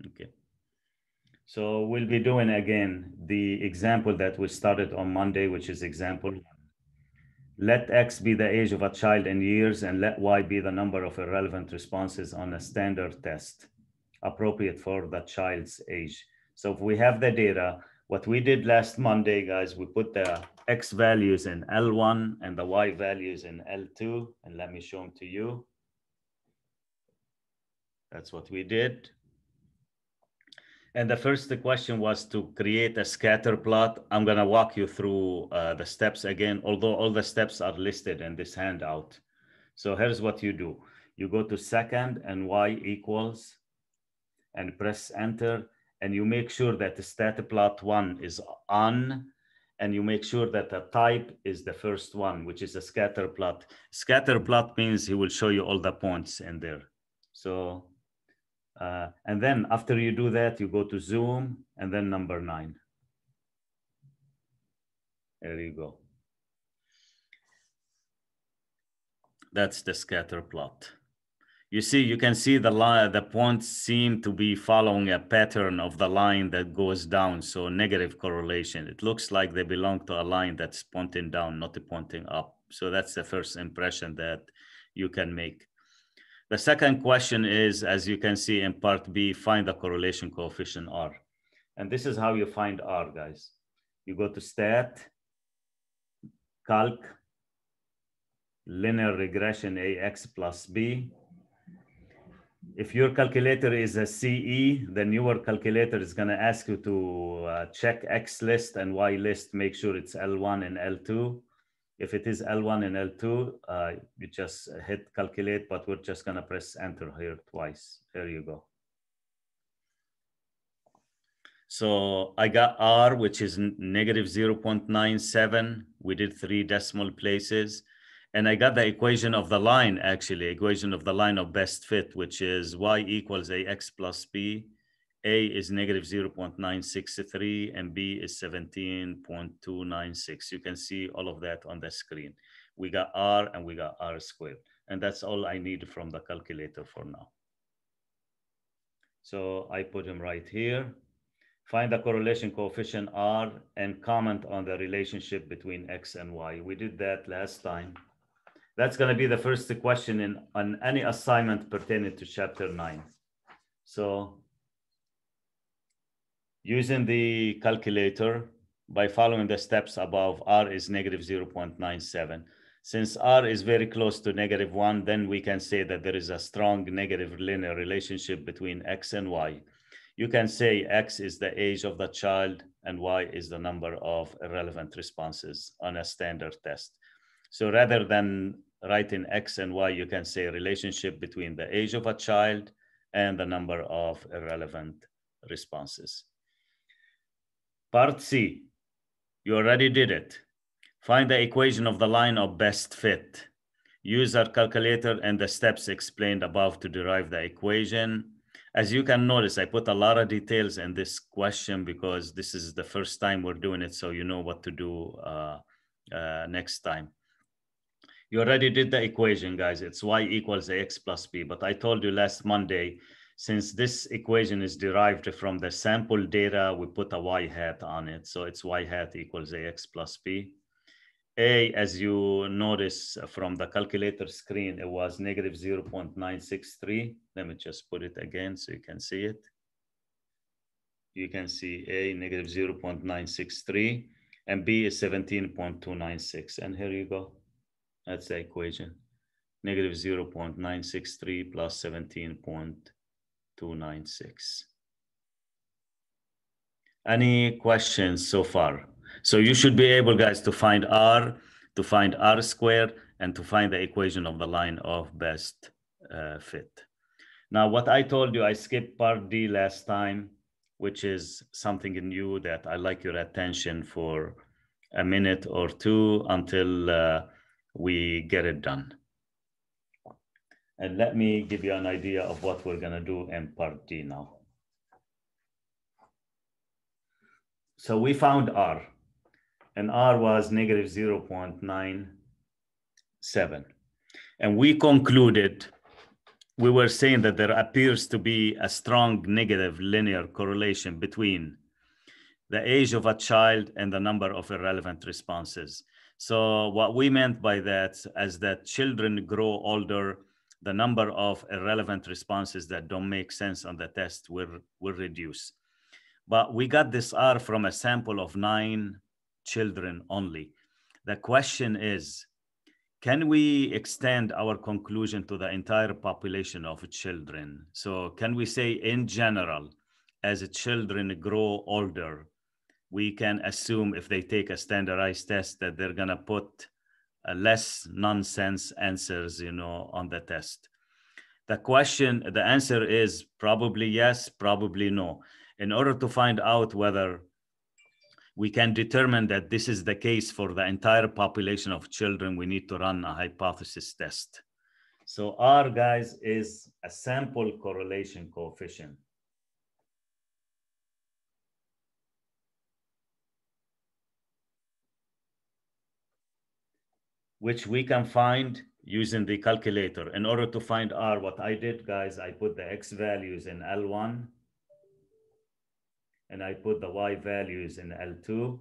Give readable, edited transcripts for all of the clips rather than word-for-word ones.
Okay. So we'll be doing again the example that we started on Monday, which is example 1. Let X be the age of a child in years and let Y be the number of irrelevant responses on a standard test appropriate for the child's age. So if we have the data, what we did last Monday, guys, we put the X values in L1 and the Y values in L2. And let me show them to you. That's what we did. And the first question was to create a scatter plot. I'm going to walk you through the steps again, although all the steps are listed in this handout. So here's what you do. You go to second and Y equals and press enter. And you make sure that the scatter plot 1 is on. And you make sure that the type is the first one, which is a scatter plot. Scatter plot means he will show you all the points in there. So and then after you do that, you go to zoom and then number 9. There you go. That's the scatter plot. You see, you can see the line, the points seem to be following a pattern of the line that goes down. So negative correlation. It looks like they belong to a line that's pointing down, not pointing up. So that's the first impression that you can make. The second question is, as you can see in part B, find the correlation coefficient R. And this is how you find R, guys. You go to stat, calc, linear regression AX plus B. If your calculator is a CE, the newer calculator is going to ask you to check X list and Y list, make sure it's L1 and L2. If it is L1 and L2, you just hit calculate, but we're just going to press enter here twice. There you go. So I got R, which is negative 0.97. We did 3 decimal places. And I got the equation of the line, actually, equation of the line of best fit, which is Y equals AX plus B. A is negative 0.963 and B is 17.296. You can see all of that on the screen. We got R and we got R squared. And that's all I need from the calculator for now. So I put them right here. Find the correlation coefficient R and comment on the relationship between X and Y. We did that last time. That's going to be the first question on any assignment pertaining to chapter 9. So using the calculator, by following the steps above, R is negative 0.97. Since R is very close to -1, then we can say that there is a strong negative linear relationship between X and Y. You can say X is the age of the child and Y is the number of irrelevant responses on a standard test. So rather than writing X and Y, you can say a relationship between the age of a child and the number of irrelevant responses. Part C, you already did it. Find the equation of the line of best fit. Use our calculator and the steps explained above to derive the equation. As you can notice, I put a lot of details in this question because this is the first time we're doing it, so you know what to do next time. You already did the equation, guys. It's Y equals AX plus B, but I told you last Monday, since this equation is derived from the sample data, we put a Y hat on it. So it's Y hat equals AX plus B. A, as you notice from the calculator screen, it was negative 0.963. Let me just put it again so you can see it. You can see A, negative 0.963, and B is 17.296. And here you go. That's the equation. Negative 0.963 plus 17.296. Any questions so far? So you should be able, guys, to find R, to find R squared, and to find the equation of the line of best fit. Now, what I told you, I skipped part D last time, which is something new that I like your attention for a minute or two until we get it done. And let me give you an idea of what we're gonna do in part D now. So we found R, and R was negative 0.97. And we concluded we were saying that there appears to be a strong negative linear correlation between the age of a child and the number of irrelevant responses. So what we meant by that, as that children grow older, the number of irrelevant responses that don't make sense on the test will reduce. But we got this R from a sample of 9 children only. The question is, can we extend our conclusion to the entire population of children? So can we say in general, as children grow older, we can assume if they take a standardized test that they're gonna put less nonsense answers, on the test? The answer is probably yes, probably no. In order to find out whether we can determine that this is the case for the entire population of children, we need to run a hypothesis test. So R, guys, is a sample correlation coefficient. Which we can find using the calculator. In order to find R, what I did, guys, I put the X values in L1, and I put the Y values in L2,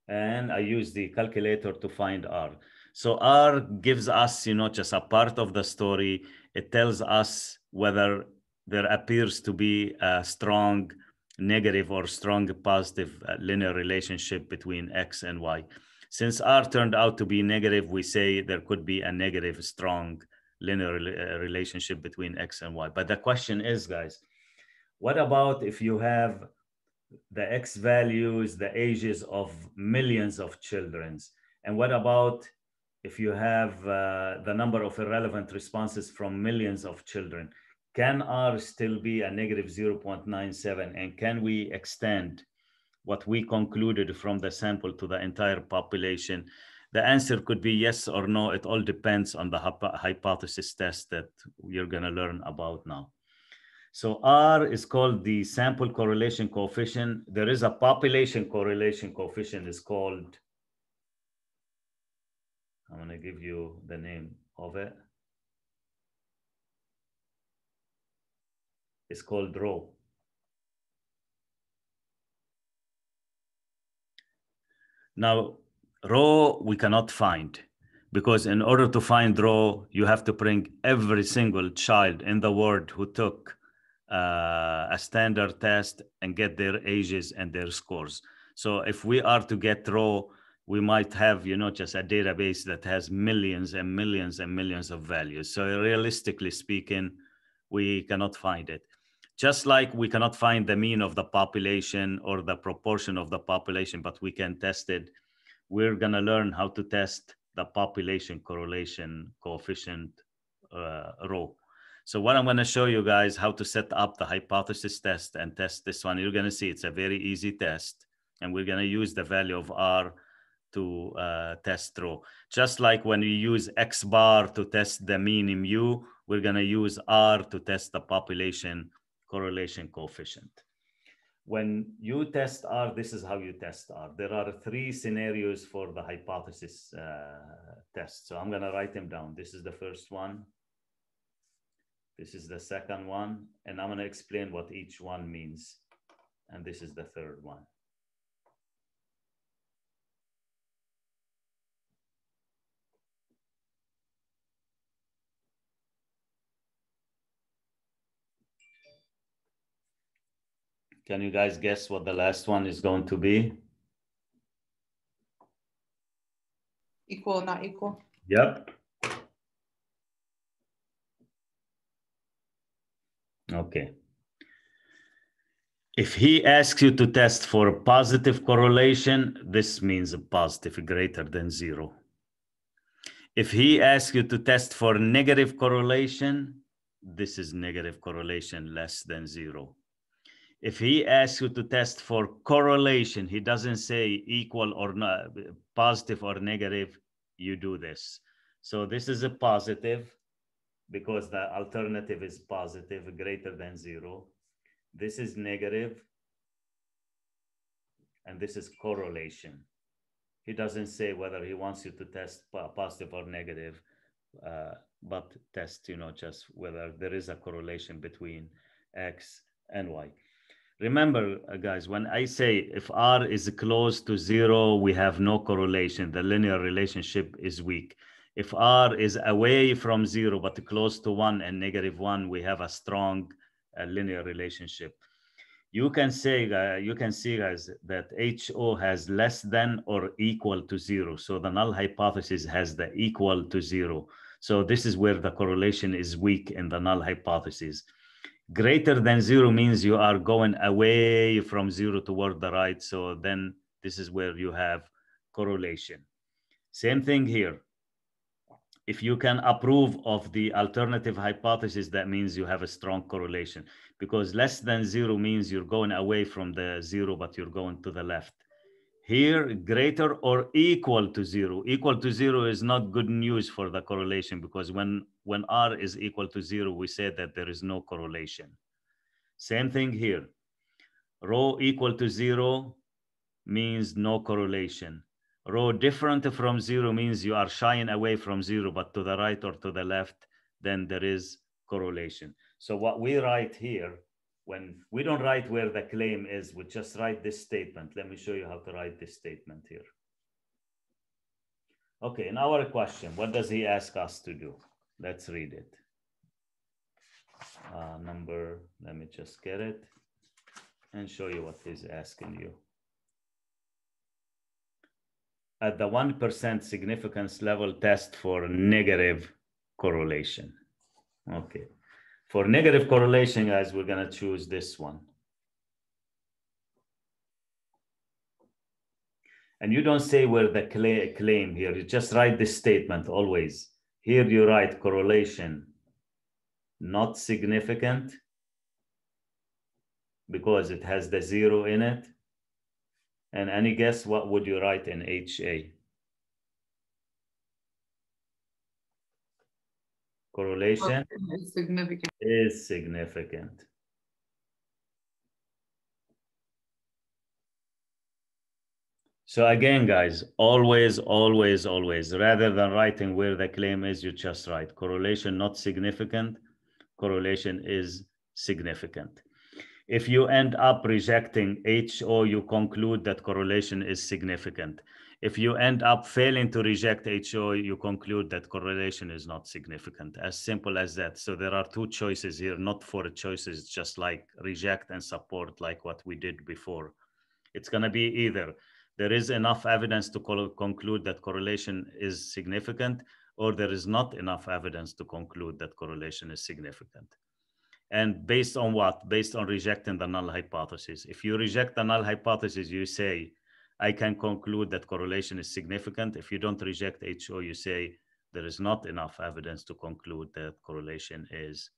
and I use the calculator to find R. So R gives us, just a part of the story. It tells us whether there appears to be a strong negative or strong positive linear relationship between X and Y. Since R turned out to be negative, we say there could be a negative strong linear relationship between X and Y. But the question is, guys, what about if you have the X values, the ages of millions of children? And what about if you have the number of irrelevant responses from millions of children? Can R still be a negative 0.97? And can we extend what we concluded from the sample to the entire population? The answer could be yes or no. It all depends on the hypothesis test that you're going to learn about now. So R is called the sample correlation coefficient. There is a population correlation coefficient. It's called, I'm going to give you the name of it. It's called rho. Now, rho we cannot find, because in order to find rho, you have to bring every single child in the world who took a standard test and get their ages and their scores. So if we are to get rho, we might have, just a database that has millions and millions and millions of values. So realistically speaking, we cannot find it. Just like we cannot find the mean of the population or the proportion of the population, but we can test it. We're gonna learn how to test the population correlation coefficient rho. So what I'm gonna show you guys how to set up the hypothesis test and test this one. You're gonna see it's a very easy test, and we're gonna use the value of R to test rho. Just like when we use X bar to test the mean in mu, we're gonna use R to test the population correlation coefficient. When you test R, this is how you test R. There are 3 scenarios for the hypothesis test. So I'm gonna write them down. This is the first one. This is the second one. And I'm gonna explain what each one means. And this is the third one. Can you guys guess what the last one is going to be? Equal, not equal. Yep. Okay. If he asks you to test for positive correlation, this means a positive greater than 0. If he asks you to test for negative correlation, this is negative correlation less than 0. If he asks you to test for correlation, he doesn't say equal or not, positive or negative, you do this. So this is a positive because the alternative is positive, greater than 0. This is negative, and this is correlation. He doesn't say whether he wants you to test positive or negative. but test, just whether there is a correlation between X and Y. Remember, guys, when I say if R is close to 0, we have no correlation. The linear relationship is weak. If R is away from 0, but close to 1 and -1, we have a strong linear relationship. You can say, guys, that HO has less than or equal to 0. So the null hypothesis has the equal to 0. So this is where the correlation is weak in the null hypothesis. Greater than 0 means you are going away from 0 toward the right. So then this is where you have correlation. Same thing here. If you can approve of the alternative hypothesis, that means you have a strong correlation, because less than 0 means you're going away from the 0, but you're going to the left. Here, greater or equal to 0. Equal to 0 is not good news for the correlation, because when R is equal to 0, we say that there is no correlation. Same thing here. Rho equal to 0 means no correlation. Rho different from 0 means you are shying away from 0, but to the right or to the left, then there is correlation. So what we write here, when we don't write where the claim is, we just write this statement. Let me show you how to write this statement here. Okay, in our question, what does he ask us to do? Let's read it. Let me just get it and show you what he's asking you. At the 1% significance level, test for negative correlation. Okay. For negative correlation, guys, we're going to choose this one. And you don't say where the claim here. You just write this statement always. Here you write correlation not significant because it has the 0 in it. And any guess what would you write in HA? Correlation is significant. Is significant. So again, guys, always, rather than writing where the claim is, you just write correlation not significant, correlation is significant. If you end up rejecting HO, you conclude that correlation is significant. If you end up failing to reject HO, you conclude that correlation is not significant. As simple as that. So there are two choices here, not four choices, just like reject and support, like what we did before. It's going to be either there is enough evidence to conclude that correlation is significant, or there is not enough evidence to conclude that correlation is significant. And based on what? Based on rejecting the null hypothesis. If you reject the null hypothesis, you say, I can conclude that correlation is significant. If you don't reject HO, you say, there is not enough evidence to conclude that correlation is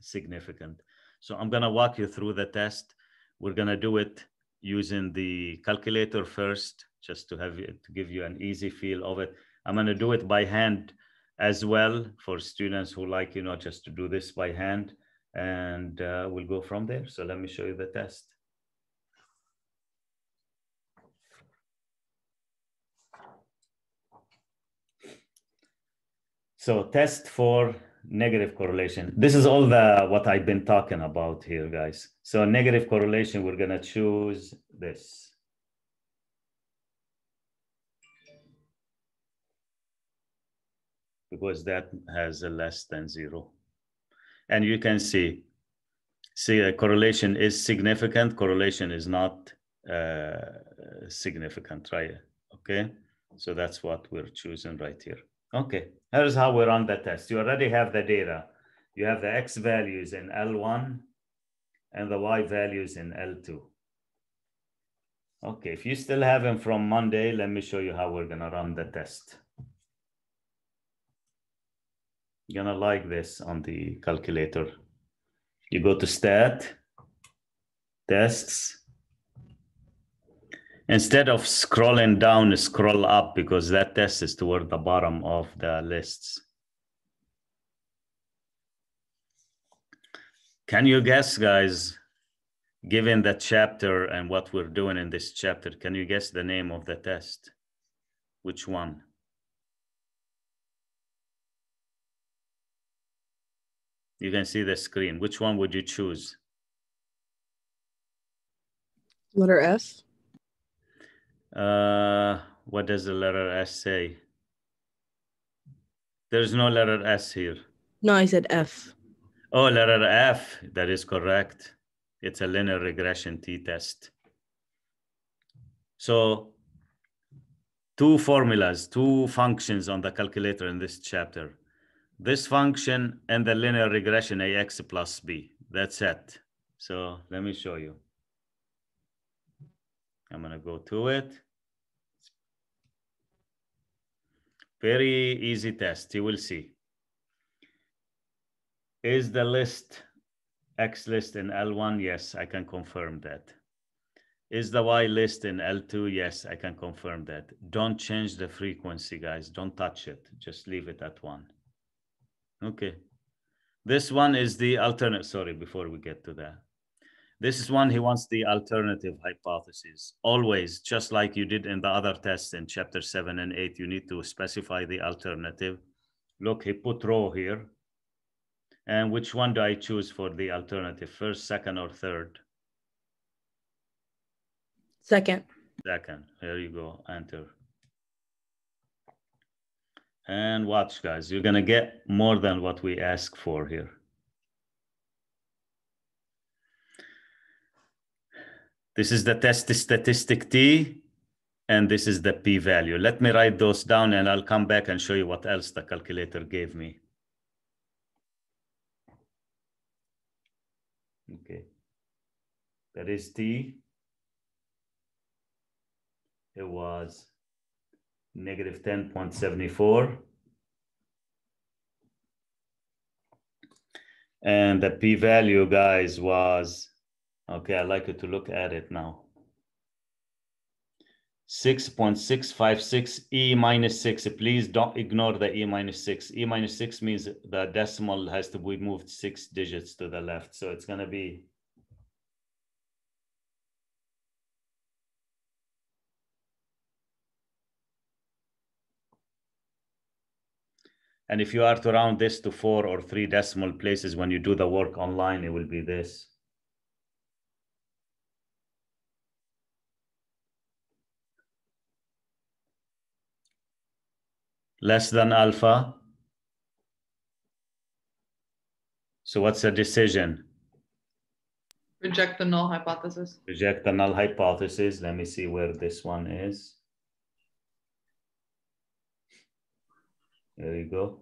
significant. So I'm going to walk you through the test. We're going to do it using the calculator first, just to give you an easy feel of it. I'm going to do it by hand as well for students who like, just to do this by hand, and we'll go from there. So let me show you the test. So test for negative correlation. This is all what I've been talking about here, guys. So negative correlation, we're going to choose this. Because that has a less than 0. And you can see a correlation is significant, correlation is not significant, right? Okay, so that's what we're choosing right here. Okay, here's how we run the test. You already have the data. You have the X values in L1 and the Y values in L2. Okay, if you still have them from Monday, let me show you how we're gonna run the test. You're gonna like this on the calculator. You go to Stat, Tests. Instead of scrolling down, scroll up, because that test is toward the bottom of the lists. Can you guess, guys, given the chapter and what we're doing in this chapter, can you guess the name of the test? Which one? You can see the screen. Which one would you choose? Letter S. What does the letter S say? There's no letter S here. No, I said F. Oh, letter F. That is correct. It's a linear regression t-test. So 2 formulas, 2 functions on the calculator in this chapter. This function and the linear regression AX plus B. That's it. So let me show you. I'm going to go to it. Very easy test. You will see. Is the list X list in L1? Yes, I can confirm that. Is the Y list in L2? Yes, I can confirm that. Don't change the frequency, guys. Don't touch it. Just leave it at 1. Okay. This one is the alternate. Sorry, before we get to that. This is one, he wants the alternative hypothesis. Always, just like you did in the other tests in chapter 7 and 8, you need to specify the alternative. Look, he put row here. And which one do I choose for the alternative? First, second, or third? Second. Second. Here you go. Enter. And watch, guys. You're going to get more than what we asked for here. This is the test statistic T, and this is the p-value. Let me write those down, and I'll come back and show you what else the calculator gave me. Okay. That is T. It was negative 10.74. And the p-value, guys, was, okay, I'd like you to look at it now. 6.656 E minus 6. Please don't ignore the E minus 6. E minus 6 means the decimal has to be moved 6 digits to the left. So it's going to be and if you are to round this to 4 or 3 decimal places when you do the work online, it will be this. Less than alpha. So what's the decision? Reject the null hypothesis. Reject the null hypothesis. Let me see where this one is. There you go.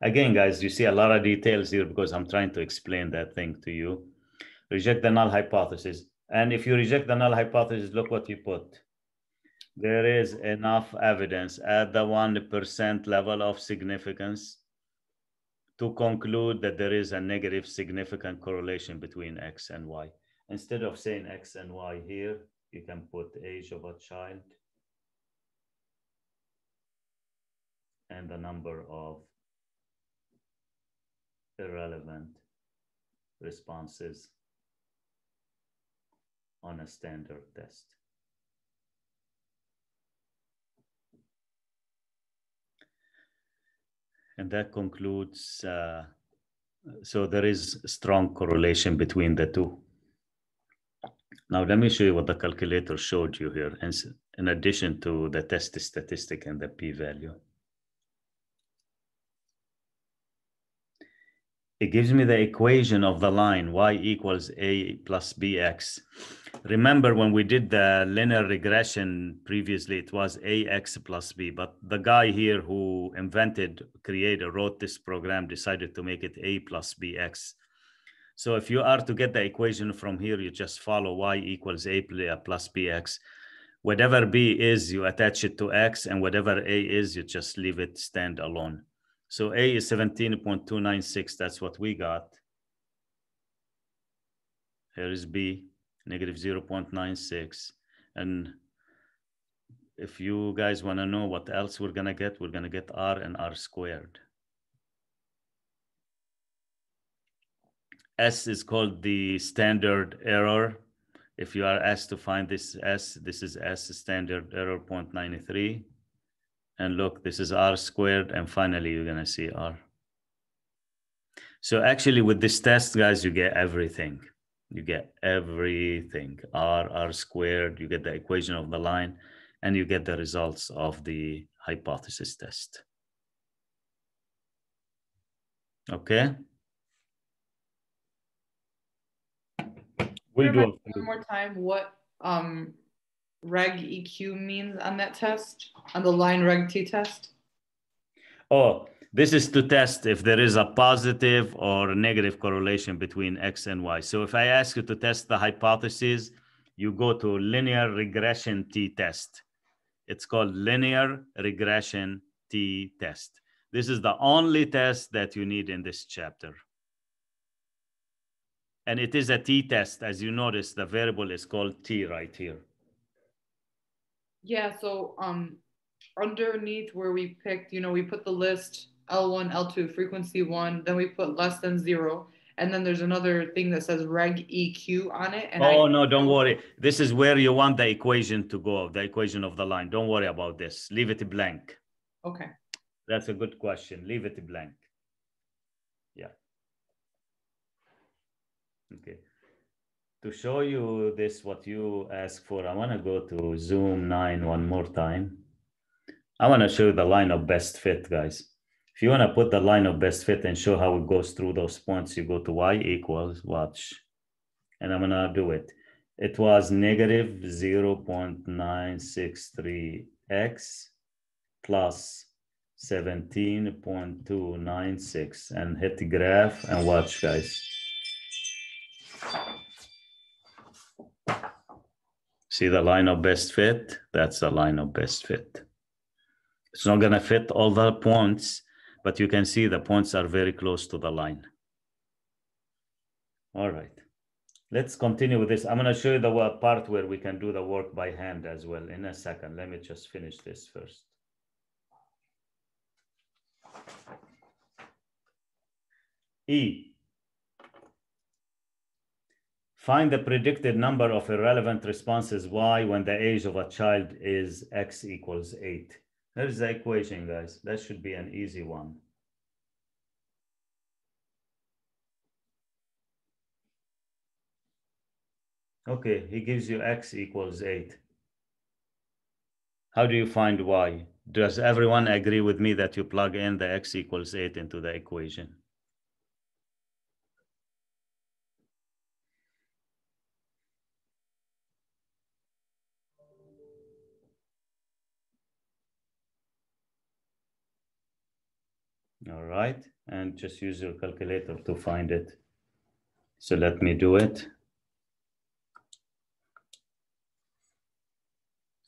Again, guys, you see a lot of details here because I'm trying to explain that thing to you. Reject the null hypothesis. And if you reject the null hypothesis, look what you put. There is enough evidence at the 1% level of significance to conclude that there is a negative significant correlation between X and Y. Instead of saying X and Y here, you can put age of a child and the number of irrelevant responses on a standard test. And that concludes, so there is a strong correlation between the two. Now, let me show you what the calculator showed you here, in addition to the test statistic and the p-value. It gives me the equation of the line y equals a plus bx. Remember when we did the linear regression previously, it was ax plus b, but the guy here who wrote this program decided to make it a plus bx. So if you are to get the equation from here, you just follow y equals a plus bx. Whatever b is, you attach it to x, and whatever a is, you just leave it stand alone. So A is 17.296. That's what we got. Here is B, negative 0.96. And if you guys want to know what else we're going to get R and R squared. S is called the standard error. If you are asked to find this S, this is S standard error 0.93. And look, this is R squared. And finally, you're going to see R. So actually with this test, guys, you get everything. You get everything, r squared, you get the equation of the line, and you get the results of the hypothesis test. Okay? We'll do one more time what reg EQ means on that test, on the line reg T test. Oh, this is to test if there is a positive or negative correlation between X and Y. So if I ask you to test the hypothesis, you go to linear regression t-test. It's called linear regression t-test. This is the only test that you need in this chapter. And it is a t-test. As you notice, the variable is called t right here. Yeah, so underneath where we picked, we put the list L1, L2, frequency 1, then we put less than 0. And then there's another thing that says reg EQ on it. And no, don't worry. This is where you want the equation to go, the equation of the line. Don't worry about this. Leave it blank. Okay. That's a good question. Leave it blank. Yeah. Okay. To show you this, what you asked for, I want to go to Zoom 9 one more time. I want to show you the line of best fit, guys. If you want to put the line of best fit and show how it goes through those points, you go to y equals, watch, and I'm going to do it. It was negative 0.963x plus 17.296, and hit the graph and watch, guys. See the line of best fit? That's the line of best fit. It's not going to fit all the points, but you can see the points are very close to the line. All right. Let's continue with this. I'm going to show you the part where we can do the work by hand as well in a second. Let me just finish this first. E. Find the predicted number of irrelevant responses Y when the age of a child is X equals 8. There's the equation, guys. That should be an easy one. Okay, he gives you X equals 8. How do you find Y? Does everyone agree with me that you plug in the X equals 8 into the equation? All right, and just use your calculator to find it. So let me do it.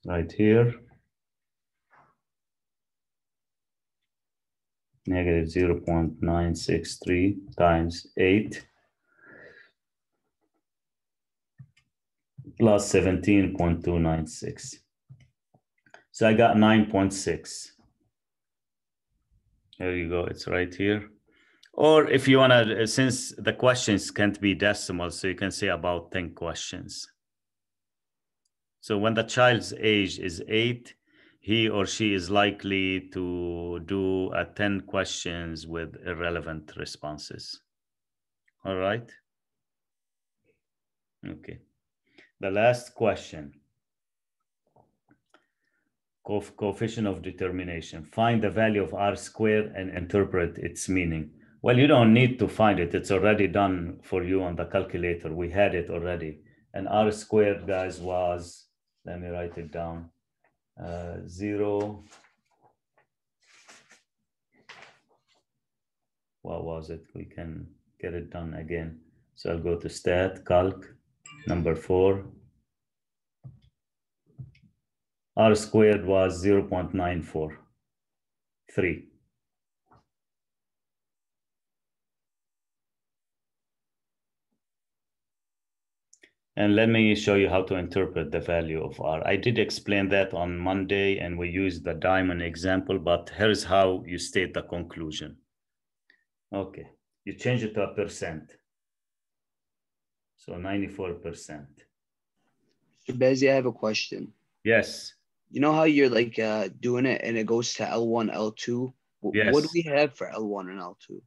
Right here. Negative 0.963 times 8 plus 17.296. So I got 9.6. There you go, it's right here. Or if you want to, since the questions can't be decimal, so you can say about 10 questions. So when the child's age is 8, he or she is likely to do 10 questions with irrelevant responses. All right. Okay. The last question. Coefficient of determination. Find the value of R squared and interpret its meaning. Well, you don't need to find it. It's already done for you on the calculator. We had it already. And R squared, guys, was, let me write it down, 0. What was it? We can get it done again. So I'll go to stat, calc, number 4. R squared was 0.943. And let me show you how to interpret the value of R. I did explain that on Monday, and we used the diamond example, but here's how you state the conclusion. Okay, you change it to a percent. So 94%. Bezzi, I have a question. Yes. You know how you're like doing it and it goes to L1, L2? Yes. What do we have for L1 and L2?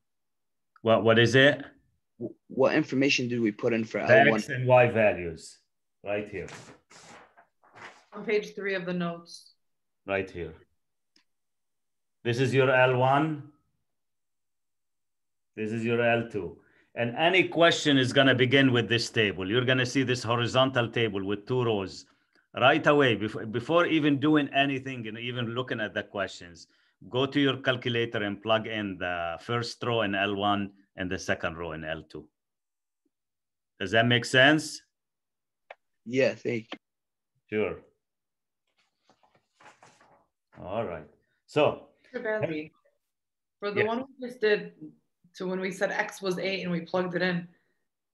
What is it? What information did we put in for The L1? X and Y values, right here. On page 3 of the notes. Right here. This is your L1. This is your L2. And any question is going to begin with this table. You're going to see this horizontal table with 2 rows right away before even doing anything and even looking at the questions. Go to your calculator and plug in the first row in L1 and the second row in L2. Does that make sense? Yeah, thank you. Sure. All right. So, Badly. For the yes. one we just did, to when we said X was 8 and we plugged it in,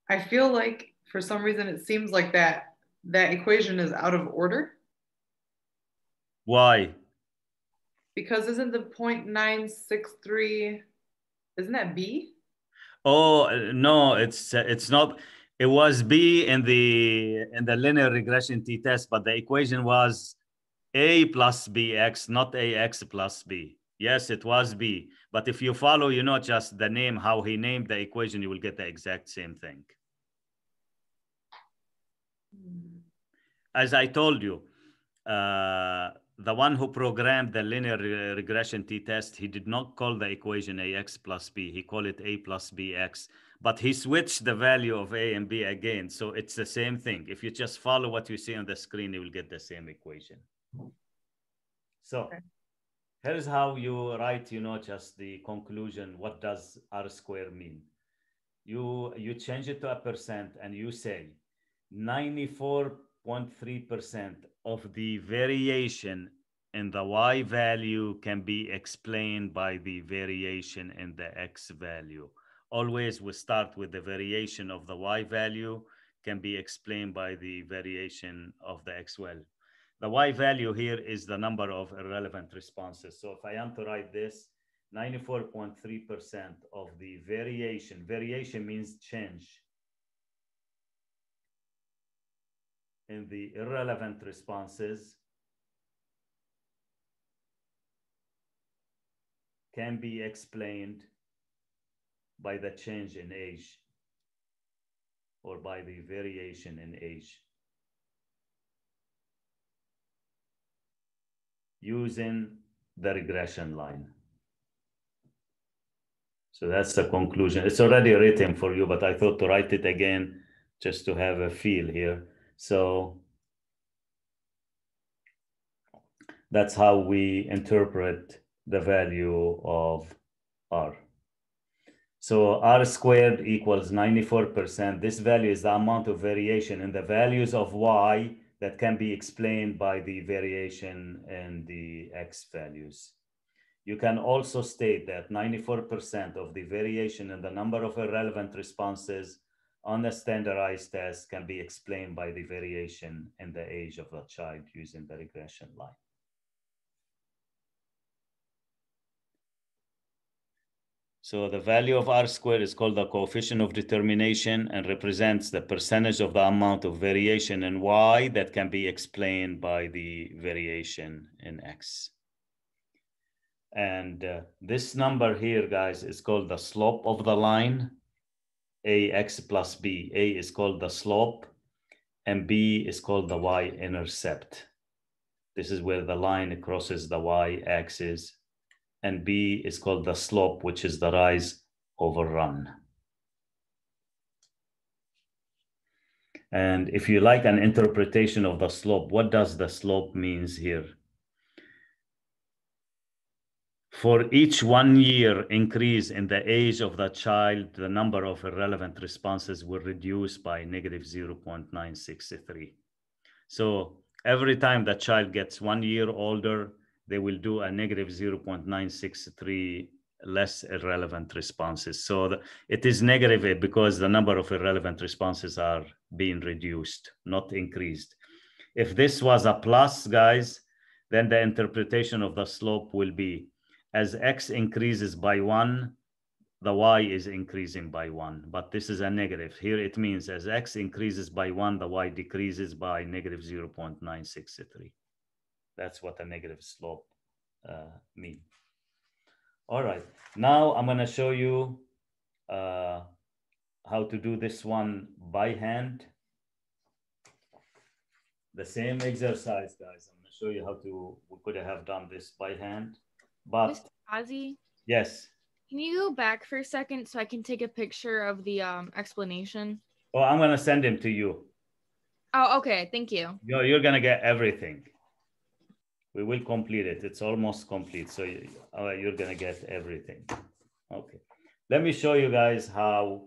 I feel like for some reason it seems like that equation is out of order. Why? Because isn't the 0.963, isn't that B? Oh, no, it's not. It was B in the linear regression t-test, but the equation was A plus BX, not AX plus B. Yes, it was B. But if you follow, just the name, how he named the equation, you will get the exact same thing. As I told you, the one who programmed the linear regression t-test, he did not call the equation AX plus B. He called it A plus BX. But he switched the value of A and B again. So it's the same thing. If you just follow what you see on the screen, you will get the same equation. So here's how you write, just the conclusion. What does R squared mean? You change it to a percent and you say 94.3% of the variation in the Y value can be explained by the variation in the X value. Always we start with the variation of the Y value can be explained by the variation of the X value. The Y value here is the number of irrelevant responses. So if I am to write this, 94.3% of the variation means change in the irrelevant responses can be explained by the change in age or by the variation in age using the regression line. So that's the conclusion. It's already written for you, but I thought to write it again just to have a feel here. So that's how we interpret the value of R. So R squared equals 94%. This value is the amount of variation in the values of Y that can be explained by the variation in the X values. You can also state that 94% of the variation in the number of irrelevant responses on a standardized test can be explained by the variation in the age of the child using the regression line. So the value of R squared is called the coefficient of determination and represents the percentage of the amount of variation in Y that can be explained by the variation in X. And this number here, guys, is called the slope of the line, AX plus B. A is called the slope and B is called the y-intercept. This is where the line crosses the y-axis, and B is called the slope, which is the rise over run. And if you like an interpretation of the slope, what does the slope means here? For each 1 year increase in the age of the child, the number of irrelevant responses will reduce by negative 0.963. So every time the child gets 1 year older, they will do a negative 0.963 less irrelevant responses. So it is negative because the number of irrelevant responses are being reduced, not increased. If this was a plus, guys, then the interpretation of the slope will be as X increases by 1, the Y is increasing by 1, but this is a negative. Here it means as X increases by 1, the Y decreases by negative 0.963. That's what a negative slope means. All right, now I'm going to show you how to do this one by hand. The same exercise, guys. I'm going to show you how to, we could have done this by hand. But Mr. Ozzy, yes. can you go back for a second so I can take a picture of the explanation? Oh, I'm going to send him to you. Oh, okay. Thank you. You're going to get everything. We will complete it. It's almost complete. So you're going to get everything. Okay. Let me show you guys how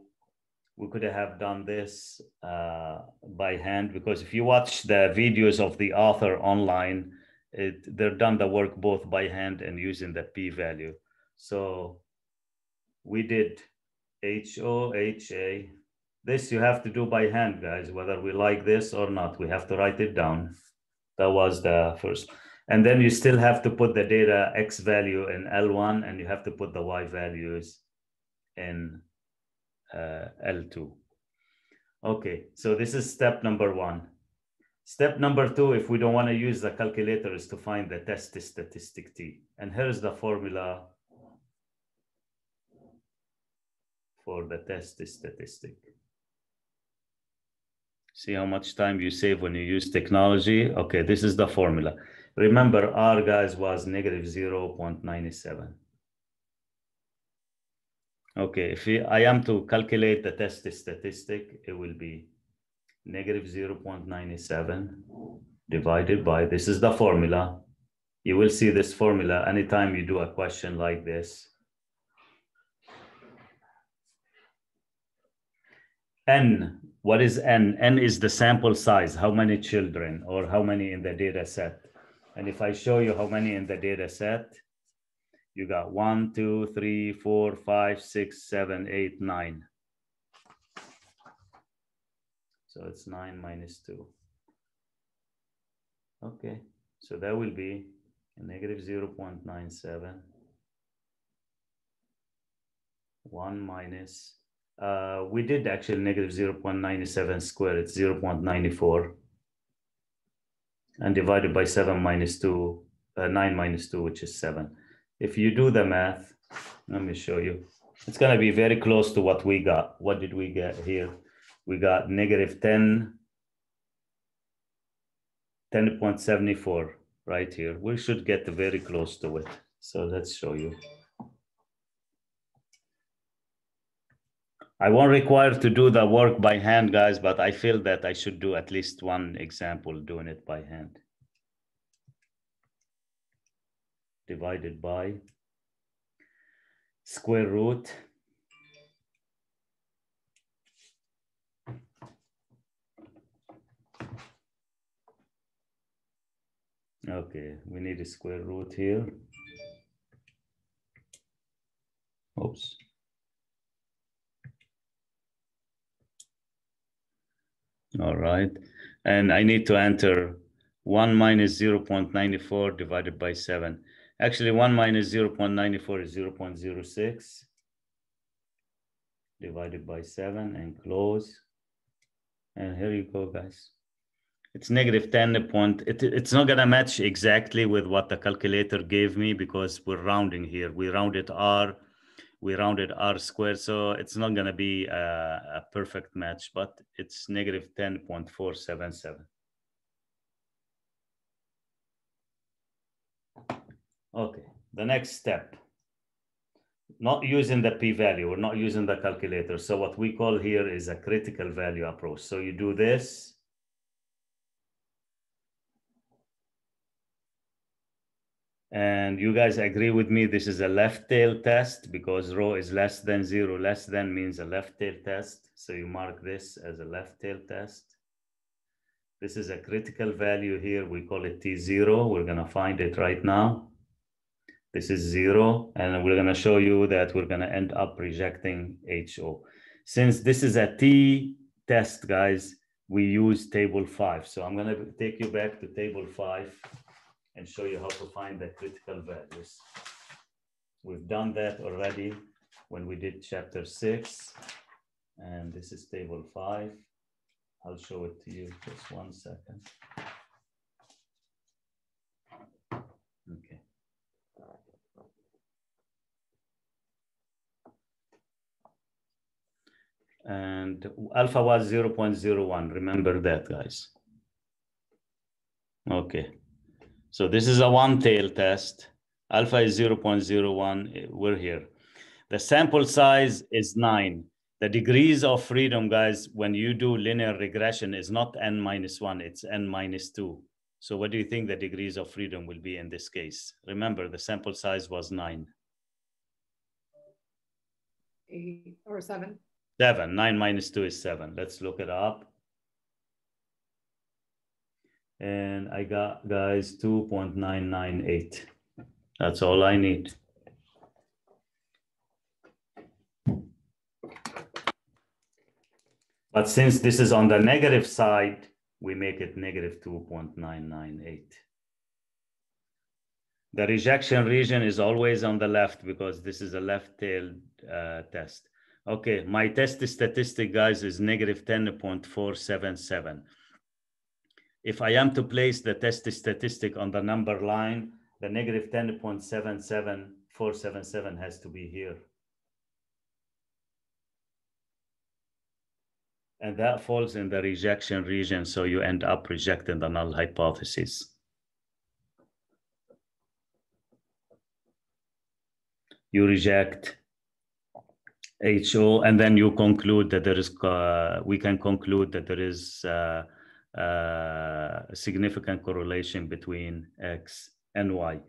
we could have done this by hand, because if you watch the videos of the author online, they're done the work both by hand and using the p-value. So we did HOHA. This you have to do by hand, guys, whether we like this or not. We have to write it down. That was the first. And then you still have to put the data X value in L1, and you have to put the Y values in L2. Okay, so this is step number 1. Step number 2, if we don't want to use the calculator, is to find the test statistic T. And here's the formula for the test statistic. See how much time you save when you use technology? Okay, this is the formula. Remember, R, guys, was negative 0.97. Okay, if I am to calculate the test statistic, it will be negative 0.97 divided by, this is the formula. You will see this formula anytime you do a question like this. N, what is N? N is the sample size, how many children or how many in the data set. And if I show you how many in the data set, you got 1, 2, 3, 4, 5, 6, 7, 8, 9. So it's 9 minus 2. Okay, so that will be a negative 0.97. 1 minus, we did actually negative 0.97 squared, it's 0.94. And divided by 7 minus 2, 9 minus 2, which is 7. If you do the math, let me show you. It's going to be very close to what we got. What did we get here? We got negative 10.74 right here. We should get very close to it. So let's show you. I won't require to do the work by hand, guys, but I feel that I should do at least one example doing it by hand. Divided by square root . Okay, we need a square root here. Oops. All right, and I need to enter 1 minus 0.94 divided by 7. Actually, 1 minus 0.94 is 0.06 divided by 7 and close. And here you go, guys. It's negative 10 point. It's not going to match exactly with what the calculator gave me because we're rounding here. We rounded R squared, so it's not going to be a perfect match, but it's negative 10.477. Okay, the next step. Not using the p-value, we're not using the calculator. So what we call here is a critical value approach. So you do this. And you guys agree with me, this is a left tail test because rho is less than 0. Less than means a left tail test. So you mark this as a left tail test. This is a critical value here. We call it T0. We're going to find it right now. This is 0. And we're going to show you that we're going to end up rejecting HO. Since this is a T test, guys, we use table 5. So I'm going to take you back to table 5. And show you how to find the critical values. We've done that already when we did chapter 6. And this is table 5. I'll show it to you just 1 second. Okay. And alpha was 0.01. Remember that, guys. Okay. So this is a one-tail test. Alpha is 0.01. We're here. The sample size is 9. The degrees of freedom, guys, when you do linear regression is not n minus 1, it's n minus 2. So what do you think the degrees of freedom will be in this case? Remember, the sample size was 9. 8 or 7. 7. 9 minus 2 is 7. Let's look it up. And I got, guys, 2.998. That's all I need. But since this is on the negative side, we make it negative 2.998. The rejection region is always on the left because this is a left-tailed test. Okay, my test statistic, guys, is negative 10.477. If I am to place the test statistic on the number line, the negative 10.77477 has to be here. And that falls in the rejection region, so you end up rejecting the null hypothesis. You reject HO, and then you conclude that there is, we can conclude that there is a significant correlation between X and Y.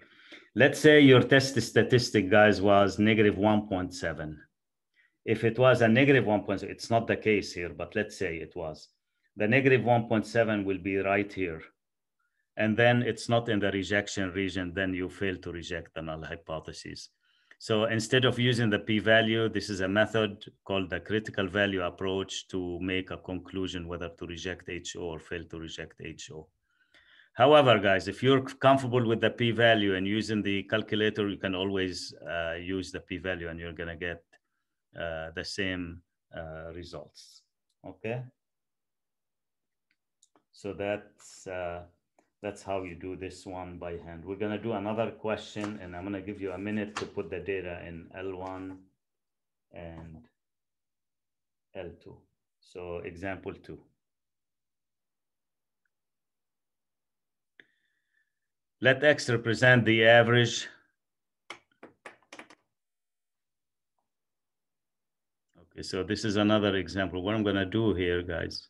Let's say your test statistic, guys, was negative 1.7. If it was a negative 1.7, it's not the case here, but let's say it was. The negative 1.7 will be right here. And then it's not in the rejection region, then you fail to reject the null hypothesis. So instead of using the p-value, this is a method called the critical value approach to make a conclusion whether to reject HO or fail to reject HO. However, guys, if you're comfortable with the p-value and using the calculator, you can always use the p-value and you're gonna get the same results, okay? So that's how you do this one by hand. We're gonna do another question and I'm gonna give you a minute to put the data in L1 and L2. So example 2. Let X represent the average. Okay, so this is another example. What I'm gonna do here, guys,